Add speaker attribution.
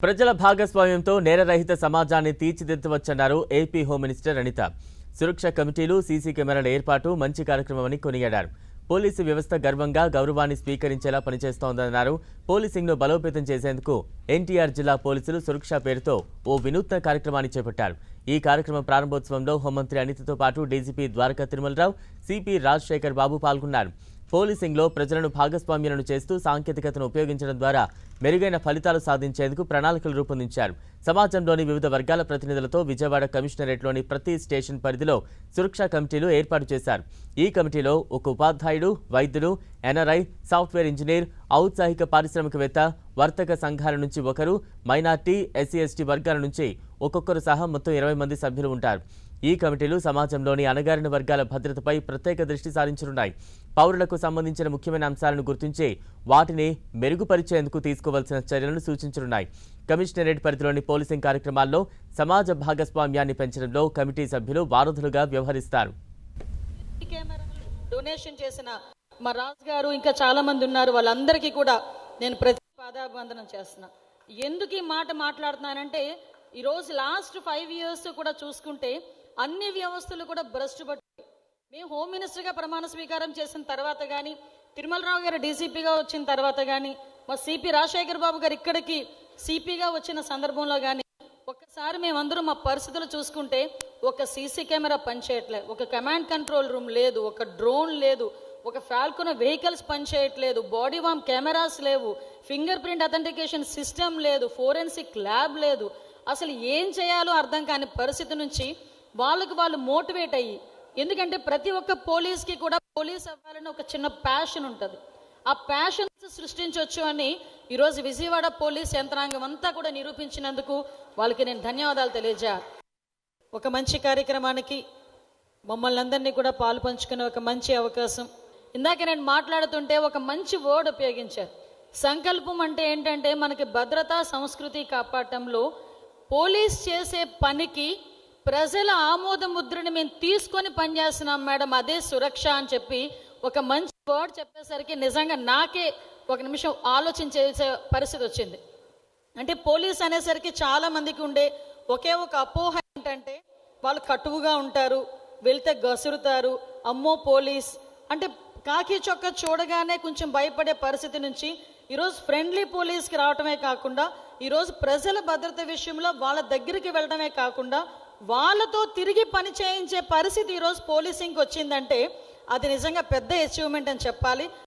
Speaker 1: ప్రజల భాగస్వామ్యంతో నేరరహిత సమాజాన్ని తీర్చిదిద్దవచ్చన్నారు ఏపీ హోమ్ మినిస్టర్ అనిత. సురక్ష కమిటీలు, సీసీ కెమెరాల ఏర్పాటు మంచి కార్యక్రమమని కొనియాడారు. పోలీసు వ్యవస్థ గర్వంగా, గౌరవాన్ని స్వీకరించేలా పనిచేస్తోందన్నారు. పోలీసింగ్ను బలోపేతం చేసేందుకు ఎన్టీఆర్ జిల్లా పోలీసులు సురక్ష పేరుతో ఓ వినూత్న కార్యక్రమాన్ని చేపట్టారు. ఈ కార్యక్రమం ప్రారంభోత్సవంలో హోంమంత్రి అనితతో పాటు డీజీపీ ద్వారకా తిరుమలరావు, సిపి రాజశేఖర్ బాబు పాల్గొన్నారు. పోలీసింగ్లో ప్రజలను భాగస్వామ్యాలను చేస్తూ సాంకేతికతను ఉపయోగించడం ద్వారా మెరుగైన ఫలితాలు సాధించేందుకు ప్రణాళికలు రూపొందించారు. సమాజంలోని వివిధ వర్గాల ప్రతినిధులతో విజయవాడ కమిషనరేట్లోని ప్రతి స్టేషన్ పరిధిలో సురక్షా కమిటీలు ఏర్పాటు చేశారు. ఈ కమిటీలో ఒక ఉపాధ్యాయుడు, వైద్యులు, ఎన్ఆర్ఐ, సాఫ్ట్వేర్ ఇంజనీర్, ఔత్సాహిక పారిశ్రామికవేత్త, వర్తక సంఘాల నుంచి ఒకరు, మైనార్టీ, ఎస్సీ ఎస్టీ వర్గాల నుంచి ఒక్కొక్కరు సహా మొత్తం 20 మంది సభ్యులు ఉంటారు. ఈ కమిటీలు సమాజంలోని అణగారిన వర్గాల భద్రతపై ప్రత్యేక దృష్టి సారించనున్నాయి. పౌరులకు సంబంధించిన ముఖ్యమైన అంశాలను గుర్తించి వాటిని మెరుగుపరిచేందుకు తీసుకోవాల్సిన చర్యలను సూచించనున్నాయి. కమిషనరేట్ పరిధిలోని పోలీసింగ్ కార్యక్రమాల్లో సమాజ భాగస్వామ్యాన్ని పెంచడంలో కమిటీ సభ్యులు వారధులుగా వ్యవహరిస్తారు.
Speaker 2: డొనేషన్ చేసిన మా రాజు గారు ఇంకా చాలా మంది ఉన్నారు. వాళ్ళందరికీ కూడా నేను ప్రతి పాదాభివందనం చేస్తున్నా. ఎందుకు ఈ మాట మాట్లాడుతున్నానంటే, ఈరోజు లాస్ట్ 5 years కూడా చూసుకుంటే అన్ని వ్యవస్థలు కూడా భ్రష్టు పట్టాయి. మేము హోమ్ మినిస్టర్గా ప్రమాణ స్వీకారం చేసిన తర్వాత కానీ, తిరుమలరావు గారు డీసీపీగా వచ్చిన తర్వాత కానీ, మా సిపి రాజశేఖర్ బాబు గారు ఇక్కడికి సిపిగా వచ్చిన సందర్భంలో కానీ ఒక్కసారి మేమందరం మా పరిస్థితులు చూసుకుంటే ఒక సీసీ కెమెరా పనిచేయట్లేదు, ఒక కమాండ్ కంట్రోల్ రూమ్ లేదు, ఒక డ్రోన్ లేదు, ఒక ఫాల్కోన్ వెహికల్స్ పనిచేయట్లేదు, బాడీ వామ్ కెమెరాస్ లేవు, ఫింగర్ ప్రింట్ అథెంటికేషన్ సిస్టమ్ లేదు, ఫోరెన్సిక్ ల్యాబ్ లేదు. అసలు ఏం చేయాలో అర్థం కాని పరిస్థితి నుంచి వాళ్ళు మోటివేట్ అయ్యి, ఎందుకంటే ప్రతి ఒక్క పోలీస్కి కూడా పోలీస్ అవ్వాలని ఒక చిన్న ప్యాషన్ ఉంటుంది. ఆ ప్యాషన్ సృష్టించవచ్చు అని ఈరోజు విజయవాడ పోలీస్ యంత్రాంగం అంతా కూడా నిరూపించినందుకు వాళ్ళకి నేను ధన్యవాదాలు తెలియజేయాలి. ఒక మంచి కార్యక్రమానికి మమ్మల్ని అందరినీ కూడా పాలు పంచుకునే ఒక మంచి అవకాశం. ఇందాక నేను మాట్లాడుతుంటే ఒక మంచి వర్డ్ ఉపయోగించారు. సంకల్పం అంటే ఏంటంటే, మనకి భద్రత, సంస్కృతి కాపాడటంలో పోలీస్ చేసే పనికి ప్రజల ఆమోద ముద్రని మేము తీసుకొని పనిచేస్తున్నాం మేడం, అదే సురక్ష అని చెప్పి ఒక మంచి వర్డ్ చెప్పేసరికి నిజంగా నాకే ఒక నిమిషం ఆలోచించే పరిస్థితి వచ్చింది. అంటే పోలీస్ అనేసరికి చాలా మందికి ఉండే ఒకే ఒక అపోహ ఏంటంటే, వాళ్ళు కటువుగా ఉంటారు, వెళ్తే గసురుతారు, అమ్మో పోలీస్ అంటే కాకి చొక్క చూడగానే కొంచెం భయపడే పరిస్థితి నుంచి ఈరోజు ఫ్రెండ్లీ పోలీస్కి రావటమే కాకుండా, ఈరోజు ప్రజల భద్రత విషయంలో వాళ్ళ దగ్గరికి వెళ్ళడమే కాకుండా వాళ్ళతో తిరిగి పని చేయించే పరిస్థితి ఈరోజు పోలీసింగ్కి వచ్చిందంటే అది నిజంగా పెద్ద అచీవ్మెంట్ అని చెప్పాలి.